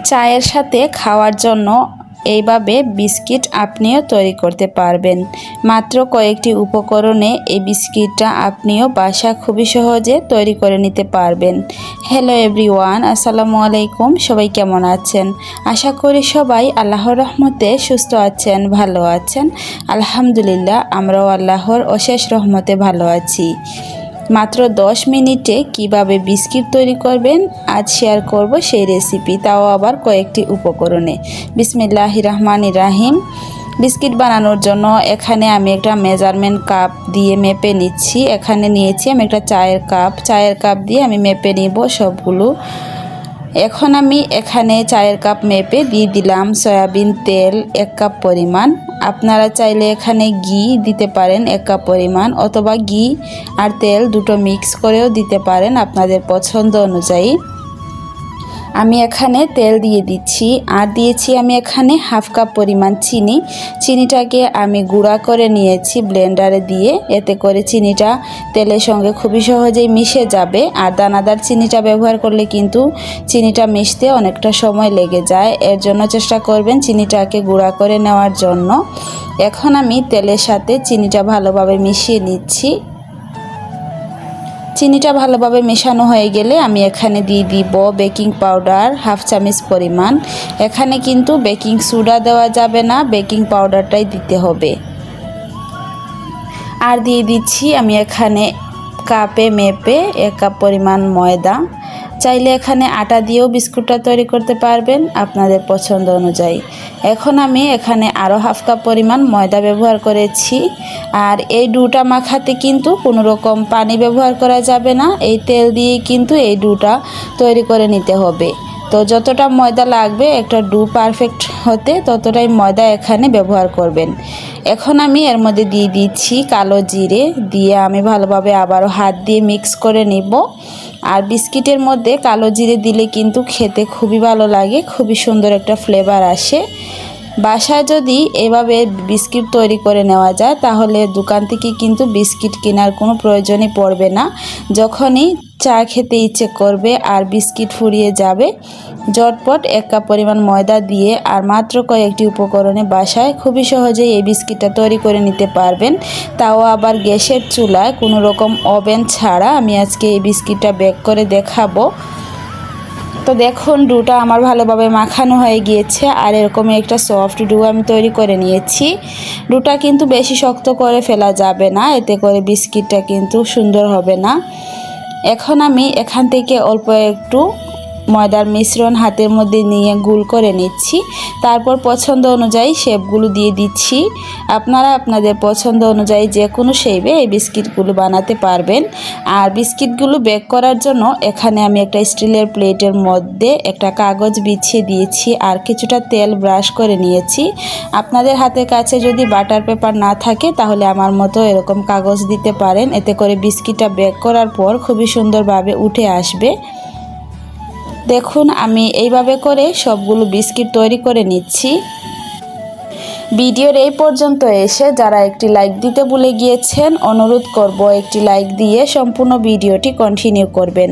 চায়ের সাথে খাওয়ার জন্য এইভাবে বিস্কিট আপনিও তৈরি করতে পারবেন। মাত্র কয়েকটি উপকরণে এই বিস্কিটটা আপনিও বাসায় খুবই সহজে তৈরি করে নিতে পারবেন। হ্যালো এভরিওয়ান, আসসালামু আলাইকুম। সবাই কেমন আছেন? আশা করি সবাই আল্লাহর রহমতে সুস্থ আছেন, ভালো আছেন। আলহামদুলিল্লাহ, আমরাও আল্লাহর অশেষ রহমতে ভালো আছি। মাত্র 10 মিনিটে কিভাবে বিস্কিট তৈরি করবেন আজ শেয়ার করব সেই রেসিপি, তাও আবার কয়েকটি উপকরণে। বিসমিল্লাহির রহমানির রহিম। বিস্কিট বানানোর জন্য এখানে আমি একটা মেজারমেন্ট কাপ দিয়ে মেপে নিচ্ছি। এখানে নিয়েছি আমি একটা চায়ের কাপ দিয়ে আমি মেপে নিব সবগুলো। এখন আমি এখানে চায়ের কাপ মেপে দিয়ে দিলাম সয়াবিন তেল 1 কাপ পরিমাণ। আপনারা চাইলে এখানে ঘি দিতে পারেন 1 কাপ পরিমাণ, অথবা ঘি আর তেল দুটো মিক্স করেও দিতে পারেন আপনাদের পছন্দ অনুযায়ী। আমি এখানে তেল দিয়ে দিচ্ছি, আর দিয়েছি আমি এখানে 1/2 কাপ পরিমাণ চিনি। চিনিটাকে আমি গুঁড়া করে নিয়েছি ব্লেন্ডারে দিয়ে, এতে করে চিনিটা তেলের সঙ্গে খুবই সহজেই মিশে যাবে। আর দানাদার চিনিটা ব্যবহার করলে কিন্তু চিনিটা মিশতে অনেকটা সময় লেগে যায়, এর জন্য চেষ্টা করবেন চিনিটাকে গুঁড়া করে নেওয়ার জন্য। এখন আমি তেলের সাথে চিনিটা ভালোভাবে মিশিয়ে নিচ্ছি। চিনিটা ভালোভাবে মেশানো হয়ে গেলে আমি এখানে দিয়ে দিব বেকিং পাউডার 1/2 চামচ পরিমাণ। এখানে কিন্তু বেকিং সোডা দেওয়া যাবে না, বেকিং পাউডারটাই দিতে হবে। আর দিয়ে দিচ্ছি আমি এখানে কাপে মেপে 1 কাপ পরিমাণ ময়দা। চাইলে এখানে আটা দিয়েও বিস্কুটটা তৈরি করতে পারবেন আপনাদের পছন্দ অনুযায়ী। এখন আমি এখানে আরও 1/2 কাপ পরিমাণ ময়দা ব্যবহার করেছি। আর এই ডোটা মাখাতে কিন্তু কোনো রকম পানি ব্যবহার করা যাবে না, এই তেল দিয়ে কিন্তু এই ডোটা তৈরি করে নিতে হবে। তো যতটা ময়দা লাগবে একটা ডো পারফেক্ট হতে, ততটাই ময়দা এখানে ব্যবহার করবেন। এখন আমি এর মধ্যে দিয়ে দিচ্ছি কালো জিরে, দিয়ে আমি ভালোভাবে আবারও হাত দিয়ে মিক্স করে নিব। আর বিস্কিটের মধ্যে কালো জিরে দিলে কিন্তু খেতে খুবই ভালো লাগে, খুবই সুন্দর একটা ফ্লেভার আসে। বাসায় যদি এভাবে বিস্কিট তৈরি করে নেওয়া যায় তাহলে দোকান থেকে কিন্তু বিস্কিট কেনার কোনো প্রয়োজনই পড়বে না। যখনই চা খেতে ইচ্ছে করবে আর বিস্কিট ফুরিয়ে যাবে, ঝটপট 1 কাপ পরিমাণ ময়দা দিয়ে আর মাত্র কয়েকটি উপকরণে বাসায় খুবই সহজেই এই বিস্কিটটা তৈরি করে নিতে পারবেন। তাও আবার গ্যাসের চুলায়, কোনো রকম ওভেন ছাড়া আমি আজকে এই বিস্কিটটা বেক করে দেখাবো। তো দেখুন ডোটা আমার ভালোভাবে মাখানো হয়ে গিয়েছে, আর এরকমই একটা সফট ডো আমি তৈরি করে নিয়েছি। ডোটা কিন্তু বেশি শক্ত করে ফেলা যাবে না, এতে করে বিস্কিটটা কিন্তু সুন্দর হবে না। এখন আমি এখান থেকে অল্প একটু ময়দার মিশ্রণ হাতের মধ্যে নিয়ে গোল করে নিচ্ছি। তারপর পছন্দ অনুযায়ী শেপগুলো দিয়ে দিচ্ছি। আপনারা আপনাদের পছন্দ অনুযায়ী যে কোনো শেপে এই বিস্কিটগুলো বানাতে পারবেন। আর বিস্কিটগুলো বেক করার জন্য এখানে আমি একটা স্টিলের প্লেটের মধ্যে একটা কাগজ বিছিয়ে দিয়েছি, আর কিছুটা তেল ব্রাশ করে নিয়েছি। আপনাদের হাতের কাছে যদি বাটার পেপার না থাকে তাহলে আমার মতো এরকম কাগজ দিতে পারেন, এতে করে বিস্কিটটা বেক করার পর খুবই সুন্দরভাবে উঠে আসবে। দেখুন আমি এইভাবে করে সবগুলো বিস্কিট তৈরি করে নিচ্ছি। ভিডিওর এই পর্যন্ত এসে যারা একটি লাইক দিতে ভুলে গিয়েছেন, অনুরোধ করব একটি লাইক দিয়ে সম্পূর্ণ ভিডিওটি কন্টিনিউ করবেন।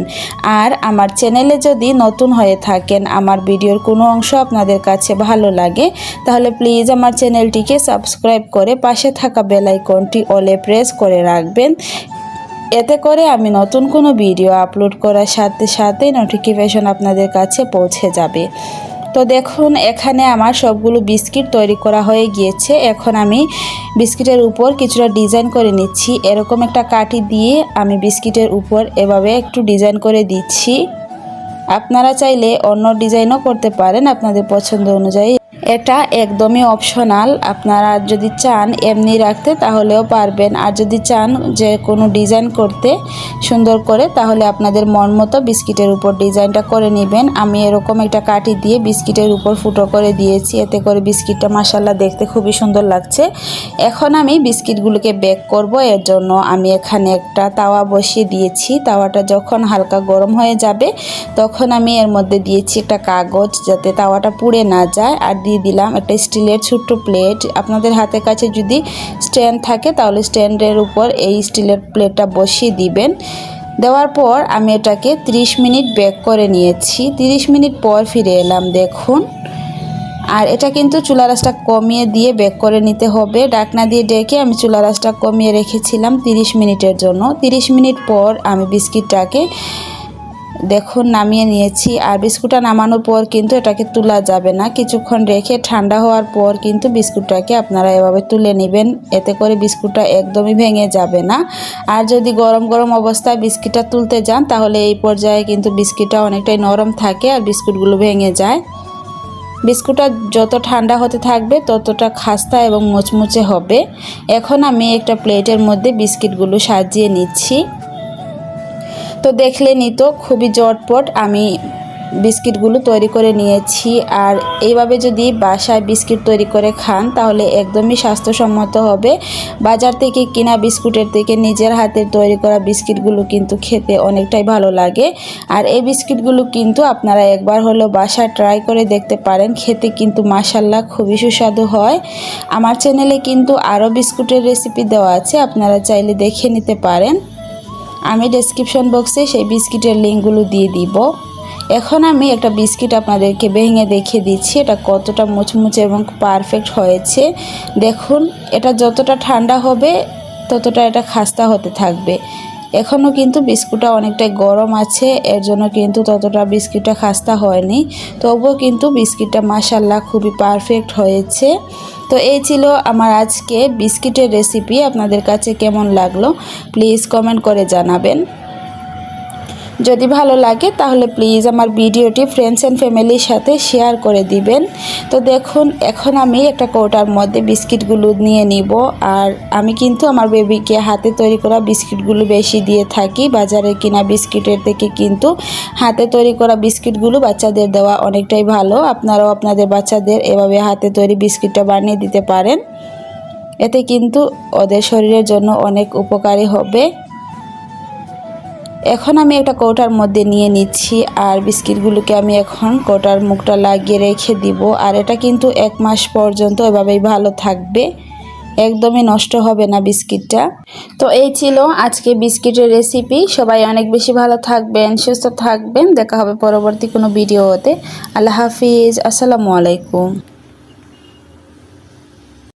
আর আমার চ্যানেলে যদি নতুন হয়ে থাকেন, আমার ভিডিওর কোনো অংশ আপনাদের কাছে ভালো লাগে, তাহলে প্লিজ আমার চ্যানেলটিকে সাবস্ক্রাইব করে পাশে থাকা বেল আইকনটি অলে প্রেস করে রাখবেন। এতে করে আমি নতুন কোনো ভিডিও আপলোড করার সাথে সাথে নোটিফিকেশন আপনাদের কাছে পৌঁছে যাবে। তো দেখুন এখানে আমার সবগুলো বিস্কিট তৈরি করা হয়ে গিয়েছে। এখন আমি বিস্কিটের উপর কিছুটা ডিজাইন করে নিচ্ছি। এরকম একটা কাঠি দিয়ে আমি বিস্কিটের উপর এভাবে একটু ডিজাইন করে দিচ্ছি। আপনারা চাইলে অন্য ডিজাইনও করতে পারেন আপনাদের পছন্দ অনুযায়ী। এটা একদমই অপশনাল, আপনারা যদি চান এমনি রাখতে তাহলেও পারবেন, আর যদি চান যে কোনো ডিজাইন করতে সুন্দর করে তাহলে আপনাদের মন মতো বিস্কিটের উপর ডিজাইনটা করে নেবেন। আমি এরকম একটা কাঠি দিয়ে বিস্কিটের উপর ফুটো করে দিয়েছি, এতে করে বিস্কিটটা মাশাআল্লাহ দেখতে খুবই সুন্দর লাগছে। এখন আমি বিস্কিটগুলোকে বেক করব, এর জন্য আমি এখানে একটা তাওয়া বসিয়ে দিয়েছি। তাওয়াটা যখন হালকা গরম হয়ে যাবে তখন আমি এর মধ্যে দিয়েছি একটা কাগজ যাতে তাওয়াটা পুড়ে না যায়, আর দিয়ে দিলাম একটা স্টিলের ছোট্ট প্লেট। আপনাদের হাতের কাছে যদি স্ট্যান্ড থাকে তাহলে স্ট্যান্ডের উপর এই স্টিলের প্লেটটা বসিয়ে দিবেন। দেওয়ার পর আমি এটাকে 30 মিনিট বেক করে নিয়েছি। 30 মিনিট পর ফিরে এলাম, দেখুন। আর এটা কিন্তু চুলা রাসটা কমিয়ে দিয়ে বেক করে নিতে হবে। ঢাকনা দিয়ে ঢেকে আমি চুলা রাসটা কমিয়ে রেখেছিলাম 30 মিনিটের জন্য। 30 মিনিট পর আমি বিস্কিটটাকে দেখুন নামিয়ে নিয়েছি। আর বিস্কুটটা নামানোর পর কিন্তু এটাকে তোলা যাবে না, কিছুক্ষণ রেখে ঠান্ডা হওয়ার পর কিন্তু বিস্কুটটাকে আপনারা এভাবে তুলে নেবেন, এতে করে বিস্কুটটা একদমই ভেঙে যাবে না। আর যদি গরম গরম অবস্থায় বিস্কিটটা তুলতে যান তাহলে এই পর্যায়ে কিন্তু বিস্কিটটা অনেকটাই নরম থাকে আর বিস্কুটগুলো ভেঙে যায়। বিস্কুটটা যত ঠান্ডা হতে থাকবে ততটা খাস্তা এবং মুচমুচে হবে। এখন আমি একটা প্লেটের মধ্যে বিস্কিটগুলো সাজিয়ে নিচ্ছি। তো দেখলেনই তো খুবই ঝটপট আমি বিস্কিটগুলো তৈরি করে নিয়েছি। আর এইভাবে যদি বাসায় বিস্কিট তৈরি করে খান তাহলে একদমই স্বাস্থ্যসম্মত হবে। বাজার থেকে কিনা বিস্কুটের থেকে নিজের হাতে তৈরি করা বিস্কিটগুলো কিন্তু খেতে অনেকটাই ভালো লাগে। আর এই বিস্কিটগুলো কিন্তু আপনারা একবার হলেও বাসায় ট্রাই করে দেখতে পারেন, খেতে কিন্তু মাশাআল্লাহ খুবই সুস্বাদু হয়। আমার চ্যানেলে কিন্তু আরও বিস্কুটের রেসিপি দেওয়া আছে, আপনারা চাইলে দেখে নিতে পারেন। আমি ডেসক্রিপশন বক্সে সেই বিস্কিটের লিঙ্কগুলো দিয়ে দিব। এখন আমি একটা বিস্কিট আপনাদেরকে ভেঙে দেখিয়ে দিচ্ছি এটা কতটা মুচমুচে এবং পারফেক্ট হয়েছে। দেখুন, এটা যতটা ঠান্ডা হবে ততটা এটা খাস্তা হতে থাকবে। এখনও কিন্তু বিস্কুটটা অনেকটাই গরম আছে, এর জন্য কিন্তু ততটা বিস্কিটটা খাস্তা হয়নি। তবুও কিন্তু বিস্কিটটা মাশাআল্লাহ খুবই পারফেক্ট হয়েছে। তো এই ছিল আমার আজকে বিস্কিটের রেসিপি। আপনাদের কাছে কেমন লাগলো প্লিজ কমেন্ট করে জানাবেন। যদি ভালো লাগে তাহলে প্লিজ আমার ভিডিওটি ফ্রেন্ডস অ্যান্ড ফ্যামিলির সাথে শেয়ার করে দিবেন। তো দেখুন, এখন আমি একটা কৌটার মধ্যে বিস্কিটগুলো নিয়ে নিব। আর আমি কিন্তু আমার বেবিকে হাতে তৈরি করা বিস্কিটগুলো বেশি দিয়ে থাকি। বাজারে কিনা বিস্কিটের থেকে কিন্তু হাতে তৈরি করা বিস্কিটগুলো বাচ্চাদের দেওয়া অনেকটাই ভালো। আপনারাও আপনাদের বাচ্চাদের এভাবে হাতে তৈরি বিস্কিটটা বানিয়ে দিতে পারেন, এতে কিন্তু ওদের শরীরের জন্য অনেক উপকারী হবে। এখন আমি একটা কৌটার মধ্যে নিয়ে নিচ্ছি আর বিস্কিটগুলোকে আমি এখন কৌটার মুখটা লাগিয়ে রেখে দিব। আর এটা কিন্তু 1 মাস পর্যন্ত এভাবেই ভালো থাকবে, একদমই নষ্ট হবে না বিস্কিটটা। তো এই ছিল আজকে বিস্কিটের রেসিপি। সবাই অনেক বেশি ভালো থাকবেন, সুস্থ থাকবেন। দেখা হবে পরবর্তী কোনো ভিডিওতে। আল্লাহ হাফিজ, আসসালামু আলাইকুম।